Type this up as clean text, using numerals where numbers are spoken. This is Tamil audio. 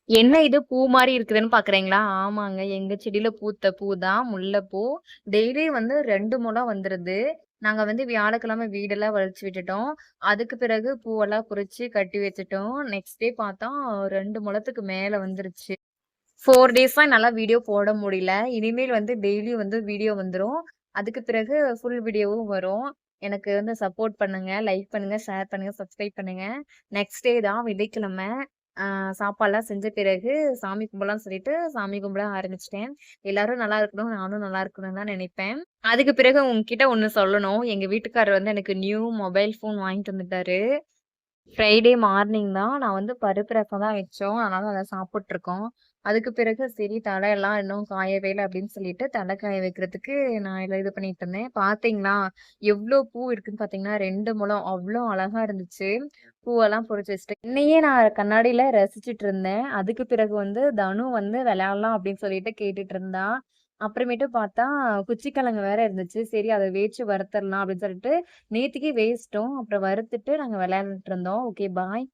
என்ன இது பூ மாரி இருக்குதுன்னு பார்க்குறீங்களா? ஆமாங்க. எங்க செடியில பூத்த பூ தான் முல்லைப்பூ. டெய்லி வந்து 2 முழம் வந்துருது. நாங்க வந்து வியாழக்கிழமை வீடெல்லாம் வழிச்சு விட்டுட்டோம். அதுக்கு பிறகு பூவெல்லாம் பறிச்சு கட்டி வச்சுட்டோம். நெக்ஸ்ட் டே பார்த்தா 2 முழத்துக்கு மேல வந்துருச்சு. 4 டேஸா என்னால வீடியோ போட முடியல. இனிமேல் வந்து டெய்லி வந்து வீடியோ வந்துரும். அதுக்கு பிறகு ஃபுல் வீடியோவும் வரும். எனக்கு வந்து சப்போர்ட் பண்ணுங்க. லைக் பண்ணுங்க, ஷேர் பண்ணுங்க, சப்ஸ்கிரைப் பண்ணுங்க. நெக்ஸ்ட் டே தான் வெள்ளிக்கிழமை. சாப்பாடுலாம் செஞ்ச பிறகு சாமி கும்படலாம்னு சொல்லிட்டு சாமி கும்பிட ஆரம்பிச்சுட்டேன். எல்லாரும் நல்லா இருக்கணும், நானும் நல்லா இருக்கணும்னு தான் நினைப்பேன். அதுக்கு பிறகு உங்ககிட்ட ஒண்ணு சொல்லணும். எங்க வீட்டுக்காரர் வந்து எனக்கு நியூ மொபைல் ஃபோன் வாங்கிட்டு வந்துட்டாரு. ஃப்ரைடே மார்னிங் தான் நான் வந்து பருப்பு ரசம் தான் வச்சோம். அதனால அத சாப்பிட்டுருக்கோம். அதுக்கு பிறகு சரி தலையெல்லாம் இன்னும் காயவே இல்ல அப்படின்னு சொல்லிட்டு தலை காய வைக்கிறதுக்கு நான் எல்லாம் இது பண்ணிட்டு இருந்தேன். பார்த்தீங்களா? எவ்ளோ பூ இருக்குன்னு பார்த்தீங்கன்னா 2 முழம். அவ்ளோ அழகா இருந்துச்சு. பூவெல்லாம் பொறிச்சு வச்சுட்டு என்னையே நான் கண்ணாடியில ரசிச்சுட்டு இருந்தேன். அதுக்கு பிறகு வந்து தனு வந்து விளையாடலாம் அப்படின்னு சொல்லிட்டு கேட்டுட்டு இருந்தா. அப்புறமேட்டு பார்த்தா குச்சிக்கிழங்கு வேற இருந்துச்சு. சரி அத வேச்சு வறுத்தரலாம் அப்படின்னு சொல்லிட்டு நேத்துக்கே வேஸ்ட்டோம். அப்புறம் வறுத்துட்டு நாங்க விளையாண்டுட்டு இருந்தோம். Okay bye.